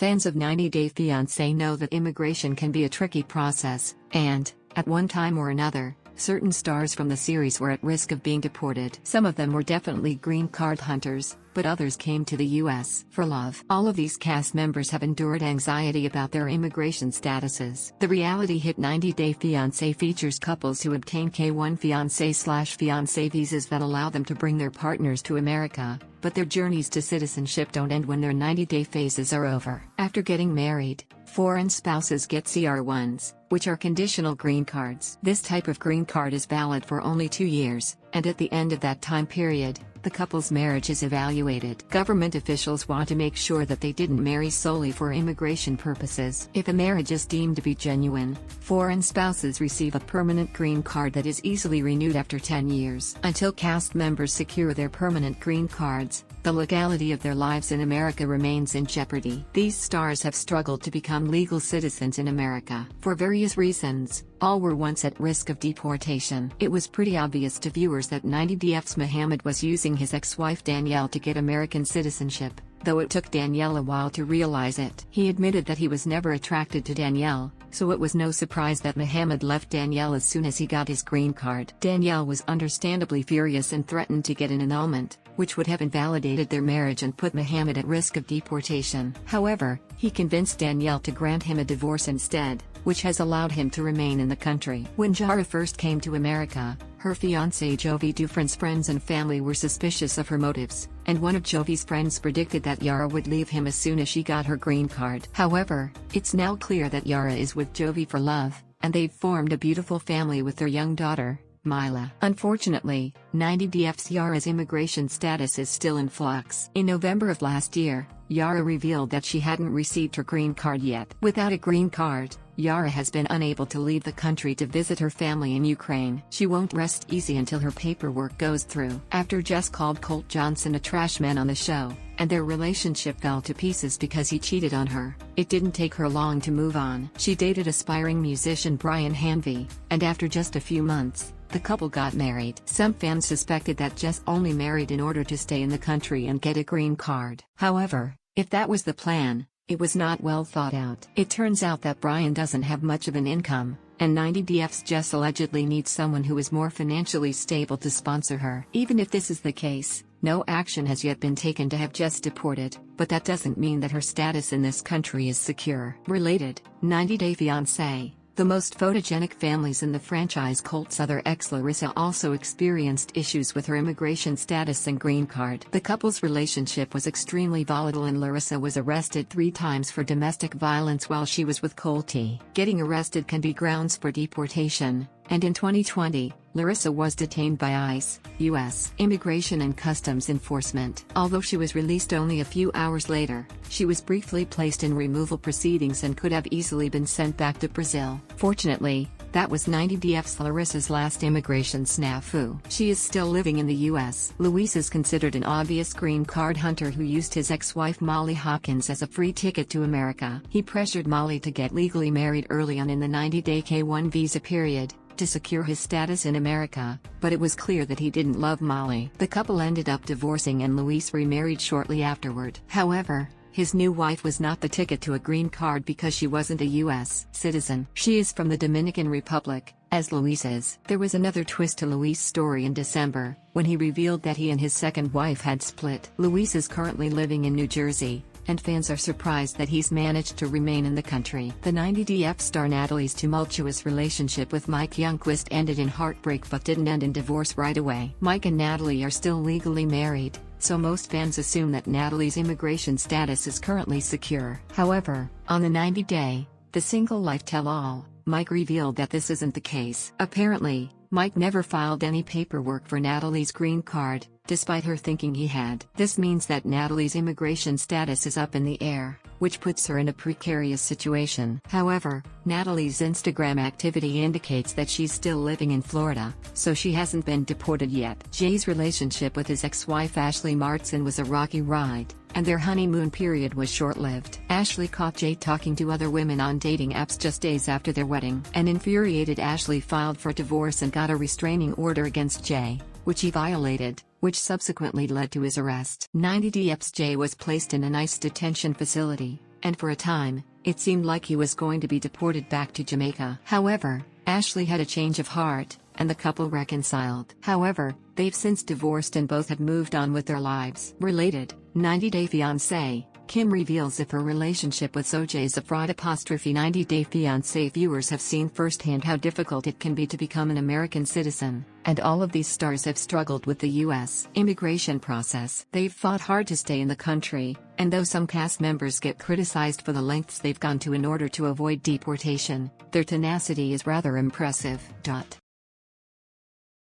Fans of 90 Day Fiancé know that immigration can be a tricky process, and, at one time or another, certain stars from the series were at risk of being deported. Some of them were definitely green card hunters, but others came to the US for love. All of these cast members have endured anxiety about their immigration statuses. The reality hit 90 Day Fiancé features couples who obtain K1 fiancé/fiancée visas that allow them to bring their partners to America, but their journeys to citizenship don't end when their 90-day phases are over. After getting married, foreign spouses get CR1s, which are conditional green cards. This type of green card is valid for only 2 years, and at the end of that time period, the couple's marriage is evaluated. Government officials want to make sure that they didn't marry solely for immigration purposes. If a marriage is deemed to be genuine, foreign spouses receive a permanent green card that is easily renewed after 10 years. Until cast members secure their permanent green cards, the legality of their lives in America remains in jeopardy. These stars have struggled to become legal citizens in America. For various reasons, all were once at risk of deportation. It was pretty obvious to viewers that 90DF's Mohammed was using his ex-wife Danielle to get American citizenship, though it took Danielle a while to realize it. He admitted that he was never attracted to Danielle, so it was no surprise that Mohammed left Danielle as soon as he got his green card. Danielle was understandably furious and threatened to get an annulment, which would have invalidated their marriage and put Mohammed at risk of deportation. However, he convinced Danielle to grant him a divorce instead, which has allowed him to remain in the country. When Yara first came to America, her fiancé Jovi Dufresne's friends and family were suspicious of her motives, and one of Jovi's friends predicted that Yara would leave him as soon as she got her green card. However, it's now clear that Yara is with Jovi for love, and they've formed a beautiful family with their young daughter, Mila. Unfortunately, 90DF's Yara's immigration status is still in flux. In November of last year, Yara revealed that she hadn't received her green card yet. Without a green card, Yara has been unable to leave the country to visit her family in Ukraine. She won't rest easy until her paperwork goes through. After Jess called Colt Johnson a trash man on the show, and their relationship fell to pieces because he cheated on her, it didn't take her long to move on. She dated aspiring musician Brian Hanvey, and after just a few months, the couple got married. Some fans suspected that Jess only married in order to stay in the country and get a green card. However, if that was the plan, it was not well thought out. It turns out that Brian doesn't have much of an income, and 90DF's Jess allegedly needs someone who is more financially stable to sponsor her. Even if this is the case, no action has yet been taken to have Jess deported, but that doesn't mean that her status in this country is secure. Related, 90 Day Fiancé. The most photogenic families in the franchise Colt's other ex Larissa also experienced issues with her immigration status and green card. The couple's relationship was extremely volatile and Larissa was arrested 3 times for domestic violence while she was with Colty. Getting arrested can be grounds for deportation, and in 2020, Larissa was detained by ICE, U.S. Immigration and Customs Enforcement. Although she was released only a few hours later, she was briefly placed in removal proceedings and could have easily been sent back to Brazil. Fortunately, that was 90DF's Larissa's last immigration snafu. She is still living in the U.S. Luis is considered an obvious green card hunter who used his ex-wife Molly Hawkins as a free ticket to America. He pressured Molly to get legally married early on in the 90-day K1 visa period, to secure his status in America, but it was clear that he didn't love Molly. The couple ended up divorcing and Luis remarried shortly afterward. However, his new wife was not the ticket to a green card because she wasn't a U.S. citizen. She is from the Dominican Republic, as Luis is. There was another twist to Luis' story in December, when he revealed that he and his second wife had split. Luis is currently living in New Jersey, and fans are surprised that he's managed to remain in the country. The 90DF star Natalie's tumultuous relationship with Mike Youngquist ended in heartbreak but didn't end in divorce right away. Mike and Natalie are still legally married, so most fans assume that Natalie's immigration status is currently secure. However, on the 90-day, The Single Life Tell-All, Mike revealed that this isn't the case. Apparently, Mike never filed any paperwork for Natalie's green card, despite her thinking he had. This means that Natalie's immigration status is up in the air, which puts her in a precarious situation. However, Natalie's Instagram activity indicates that she's still living in Florida, so she hasn't been deported yet. Jay's relationship with his ex-wife Ashley Martson was a rocky ride, and their honeymoon period was short-lived. Ashley caught Jay talking to other women on dating apps just days after their wedding. An infuriated Ashley filed for divorce and got a restraining order against Jay, which he violated, which subsequently led to his arrest. 90DF's Jay was placed in an ICE detention facility, and for a time, it seemed like he was going to be deported back to Jamaica. However, Ashley had a change of heart, and the couple reconciled. However, they've since divorced and both have moved on with their lives. Related, 90-Day Fiancé, Kim reveals if her relationship with OJ is a fraud. 90-Day Fiancé viewers have seen firsthand how difficult it can be to become an American citizen, and all of these stars have struggled with the U.S. immigration process. They've fought hard to stay in the country, and though some cast members get criticized for the lengths they've gone to in order to avoid deportation, their tenacity is rather impressive.